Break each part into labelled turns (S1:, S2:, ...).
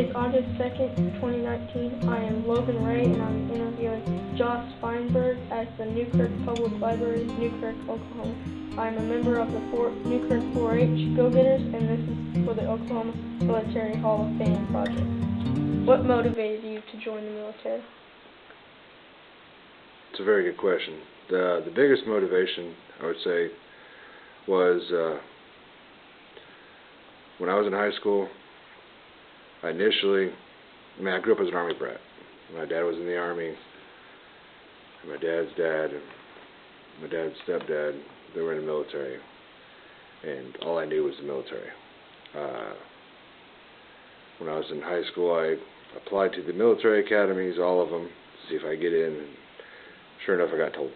S1: Tuesday, August 2nd, 2019. I am Logan Ray, and I'm interviewing Josh Finburg at the Newkirk Public Library, Newkirk, Oklahoma. I'm a member of the Newkirk 4-H Go-Getters, and this is for the Oklahoma Military Hall of Fame project. What motivated you to join the military?
S2: It's a very good question. The biggest motivation, I would say, was when I was in high school. I grew up as an Army brat. My dad was in the Army. My dad's dad and my dad's stepdad, they were in the military. And all I knew was the military. When I was in high school, I applied to the military academies, all of them, to see if I could get in. And sure enough, I got told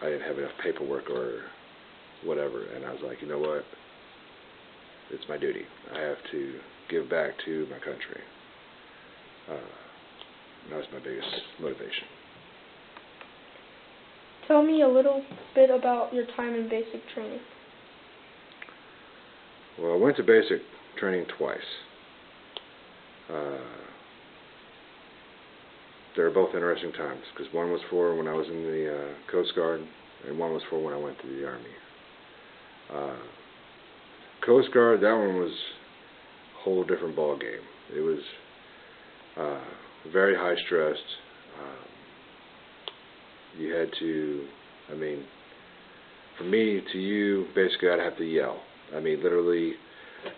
S2: I didn't have enough paperwork or whatever. And I was like, you know what? It's my duty. I have to give back to my country. That was my biggest motivation.
S1: Tell me a little bit about your time in basic training.
S2: Well, I went to basic training twice. They were both interesting times, because one was for when I was in the Coast Guard, and one was for when I went to the Army. Coast Guard, that one was a whole different ball game. It was very high stressed. You had to, from me to you, basically I'd have to yell. Literally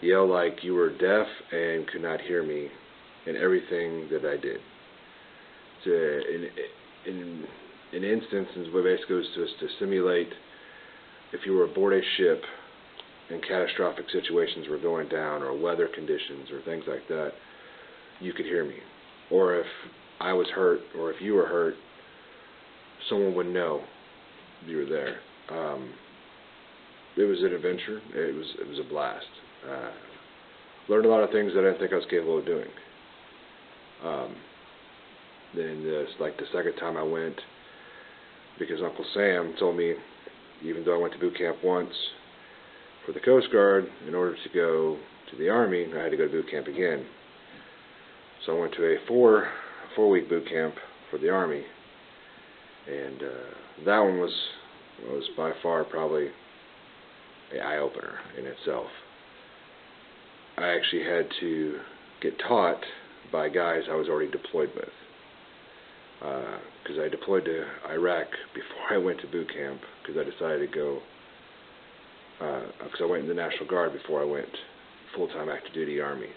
S2: yell like you were deaf and could not hear me in everything that I did. In instances, what basically was just to simulate if you were aboard a ship and catastrophic situations were going down, or weather conditions, or things like that, you could hear me. Or if I was hurt, or if you were hurt, someone would know you were there. It was an adventure. It was a blast. Learned a lot of things that I didn't think I was capable of doing. Then like the second time I went, because Uncle Sam told me, even though I went to boot camp once for the Coast Guard, in order to go to the Army, I had to go to boot camp again. So I went to a four-week boot camp for the Army, and that one was by far probably an eye-opener in itself. I actually had to get taught by guys I was already deployed with, because I deployed to Iraq before I went to boot camp, because I decided to go, because I went in the National Guard before I went full-time active duty Army.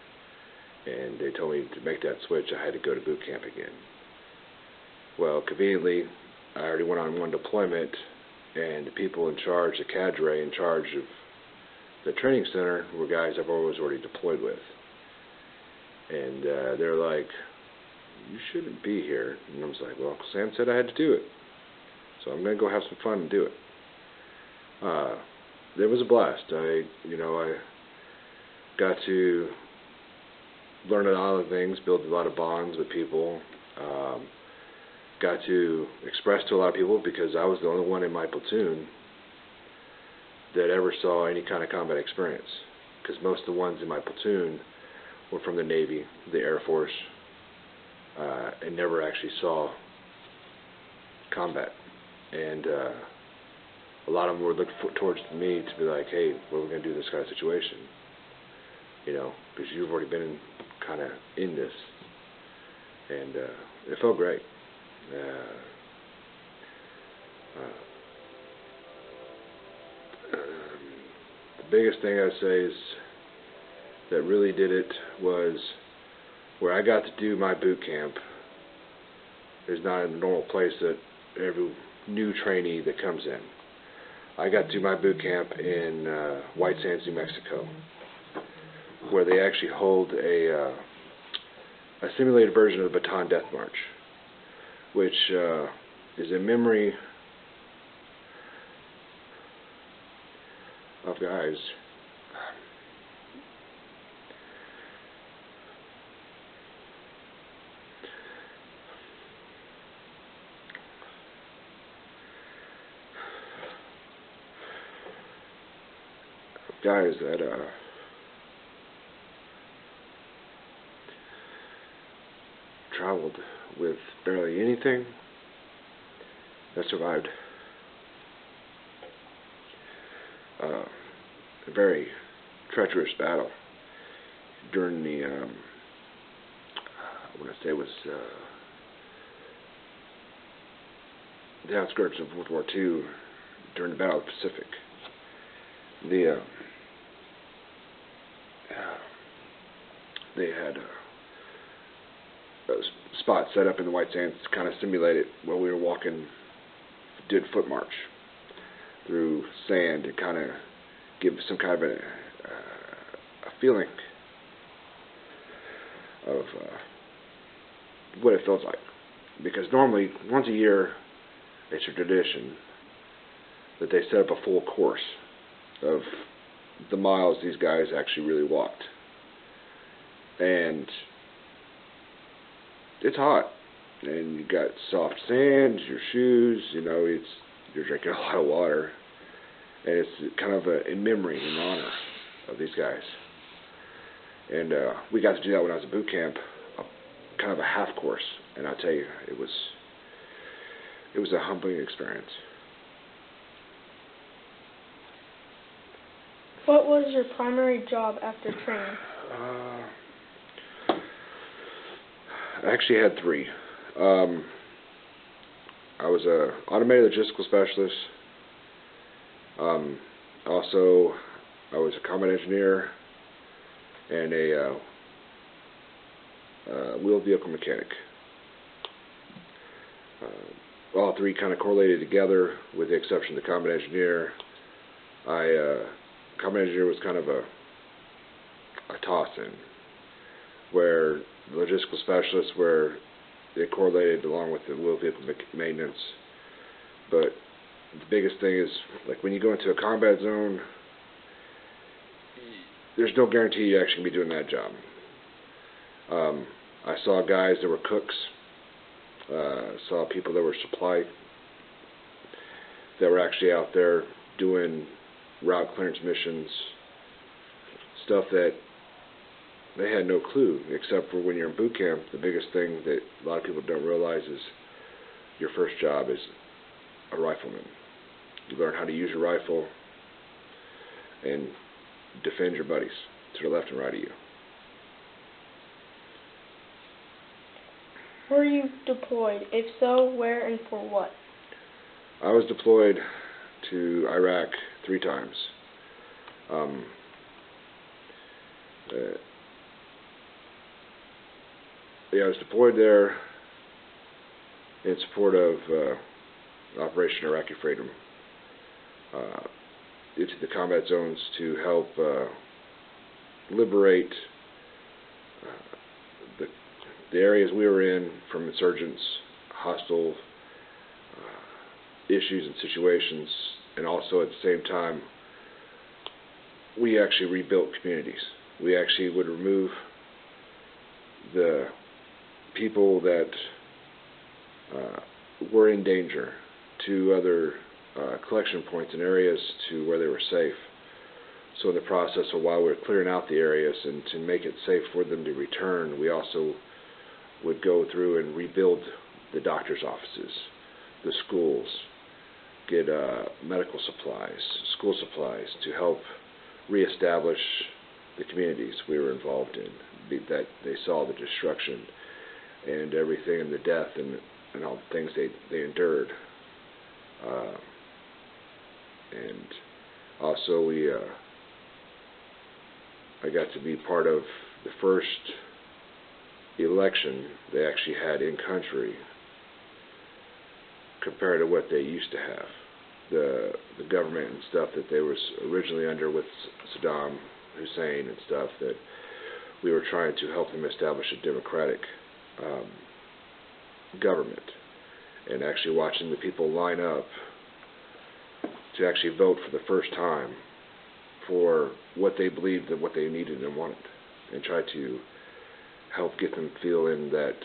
S2: And they told me to make that switch, I had to go to boot camp again. Well, conveniently, I already went on one deployment, and the people in charge, the cadre in charge of the training center, were guys I've already deployed with. And they're like, you shouldn't be here. And I was like, well, Uncle Sam said I had to do it, so I'm going to go have some fun and do it. It was a blast. I got to learn a lot of things, build a lot of bonds with people, got to express to a lot of people, because I was the only one in my platoon that ever saw any kind of combat experience, because most of the ones in my platoon were from the Navy, the Air Force, and never actually saw combat. And a lot of them were looking towards me to be like, hey, what are we going to do in this kind of situation? Because you've already been kind of in this. And it felt great. The biggest thing I'd say is that really did it was where I got to do my boot camp is not a normal place that every new trainee that comes in. I got to do my boot camp in White Sands, New Mexico, where they actually hold a simulated version of the Bataan Death March, which is in memory of guys that traveled with barely anything that survived. A very treacherous battle during the, I want to say it was the outskirts of World War II, during the Battle of the Pacific. They had a spot set up in the White Sands to kind of simulate it while we were walking, did foot march through sand to kind of give some kind of a feeling of what it feels like. Because normally, once a year, it's a tradition that they set up a full course of the miles these guys actually really walked. And it's hot, and you got soft sand, your shoes, you're drinking a lot of water, and it's kind of in memory, in honor of these guys. And we got to do that when I was at boot camp, kind of a half course, and I'll tell you, it was a humbling experience.
S1: What was your primary job after training?
S2: I actually had three. I was a automated logistical specialist. Also, I was a combat engineer and a wheeled vehicle mechanic. All three kind of correlated together, with the exception of the combat engineer. Combat engineer was kind of a toss-in, where the logistical specialists, where they correlated along with the wheeled vehicle maintenance. But the biggest thing is, like, when you go into a combat zone, there's no guarantee you're actually going to be doing that job. I saw guys that were cooks, saw people that were supply, that were actually out there doing route clearance missions, stuff that they had no clue, except for when you're in boot camp. The biggest thing that a lot of people don't realize is your first job is a rifleman. You learn how to use your rifle and defend your buddies to the left and right of you.
S1: Were you deployed? If so, where and for what?
S2: I was deployed to Iraq 3 times. I was deployed there in support of Operation Iraqi Freedom into the combat zones to help liberate the areas we were in from insurgents, hostile issues and situations, and also at the same time we actually rebuilt communities. We actually would remove the people that were in danger to other collection points and areas to where they were safe. So in the process of while we were clearing out the areas and to make it safe for them to return, we also would go through and rebuild the doctor's offices, the schools, get medical supplies, school supplies to help reestablish the communities we were involved in, that they saw the destruction and everything and the death and all the things they endured. And also I got to be part of the first election they actually had in country compared to what they used to have. The government and stuff that they was originally under with Saddam Hussein and stuff, that we were trying to help them establish a democratic government, and actually watching the people line up to actually vote for the first time for what they believed and what they needed and wanted, and try to help get them feeling that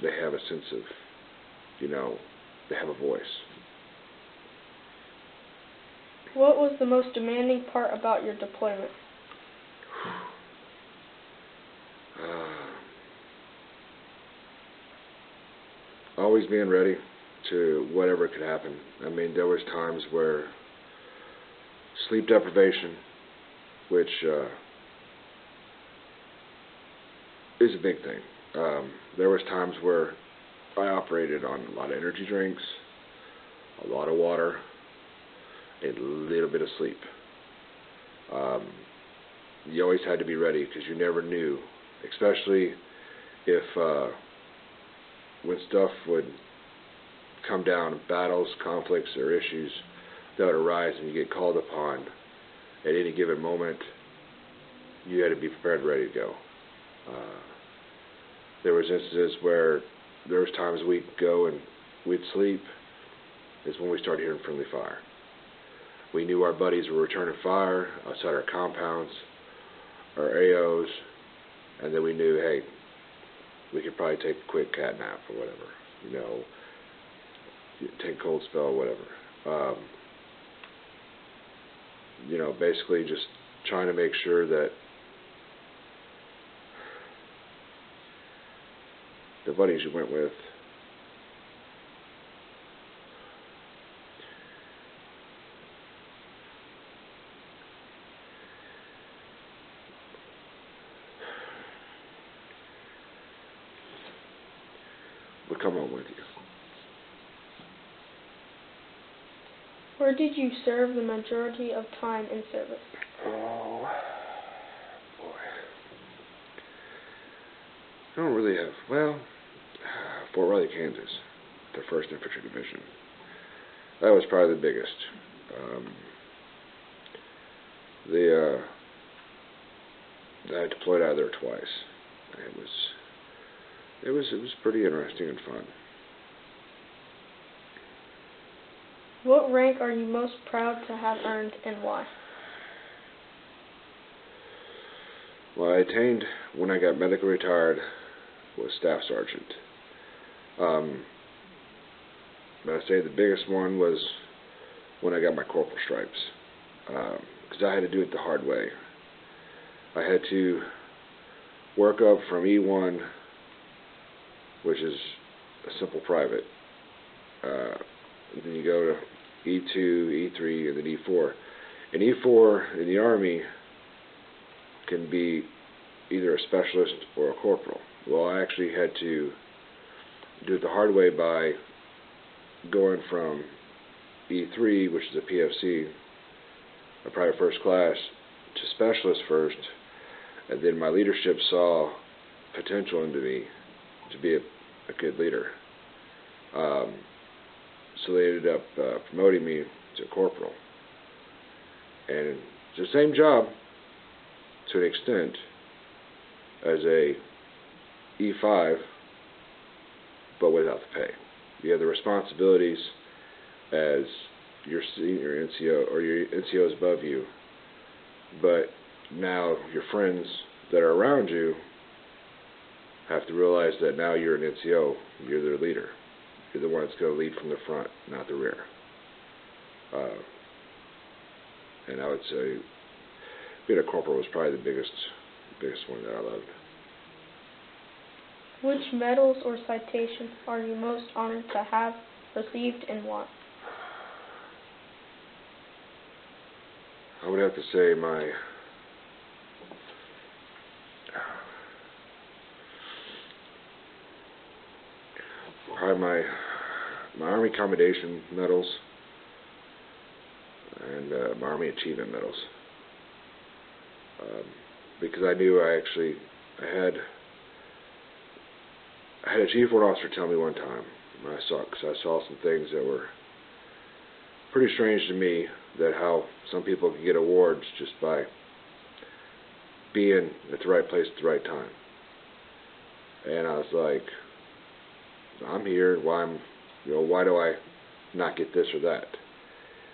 S2: they have a sense of, they have a voice.
S1: What was the most demanding part about your deployment?
S2: always being ready to whatever could happen. I mean, there was times where sleep deprivation, which is a big thing. There was times where I operated on a lot of energy drinks, a lot of water, a little bit of sleep. You always had to be ready because you never knew, especially if when stuff would come down, battles, conflicts, or issues that would arise and you get called upon at any given moment, you had to be prepared and ready to go. There was instances where there was times we'd go and we'd sleep is when we started hearing friendly fire. We knew our buddies were returning fire outside our compounds, our AOs, and then we knew, hey, we could probably take a quick cat nap or whatever, take a cold spell, whatever. Basically just trying to make sure that the buddies you went with would come home with you.
S1: Where did you serve the majority of time in service?
S2: Oh, boy. I don't really have, Fort Riley, Kansas, the 1st Infantry Division. That was probably the biggest. I deployed out of there twice. It was pretty interesting and fun.
S1: What rank are you most proud to have earned and why?
S2: Well, I attained, when I got medically retired, was Staff Sergeant. But I'd say the biggest one was when I got my corporal stripes, because I had to do it the hard way. I had to work up from E1, which is a simple private, then you go to E2, E3, and then E4. And E4 in the Army can be either a specialist or a corporal. Well, I actually had to do it the hard way by going from E3, which is a PFC, a private first class, to specialist first, and then my leadership saw potential into me to be a good leader. So they ended up promoting me to corporal. And it's the same job, to an extent, as a E5, but without the pay. You have the responsibilities as your senior NCO, or your NCOs above you, but now your friends that are around you have to realize that now you're an NCO, you're their leader. You're the one that's going to lead from the front, not the rear. And I would say being a corporal was probably the biggest one that I loved.
S1: Which medals or citations are you most honored to have received and why?
S2: I would have to say my Army Commendation medals and my Army Achievement medals, because I knew I had a Chief Warrant Officer tell me one time, because I saw some things that were pretty strange to me, that how some people can get awards just by being at the right place at the right time. And I was like, I'm here, why do I not get this or that?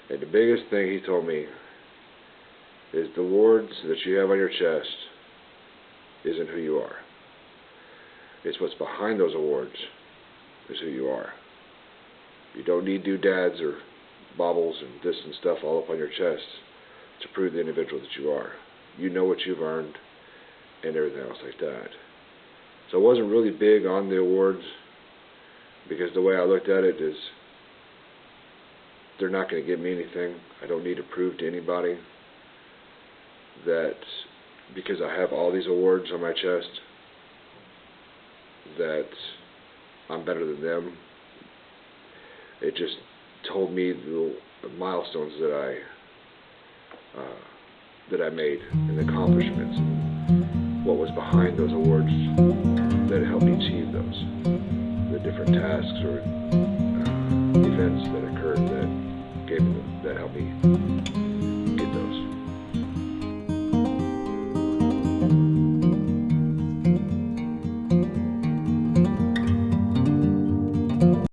S2: And the biggest thing he told me is the awards that you have on your chest isn't who you are. It's what's behind those awards is who you are. You don't need doodads or baubles and this and stuff all up on your chest to prove the individual that you are. You know what you've earned and everything else like that. So I wasn't really big on the awards, because the way I looked at it is, they're not going to give me anything. I don't need to prove to anybody that because I have all these awards on my chest that I'm better than them. It just told me the milestones that I made and the accomplishments and what was behind those awards that helped me achieve those, the different tasks or events that occurred that helped me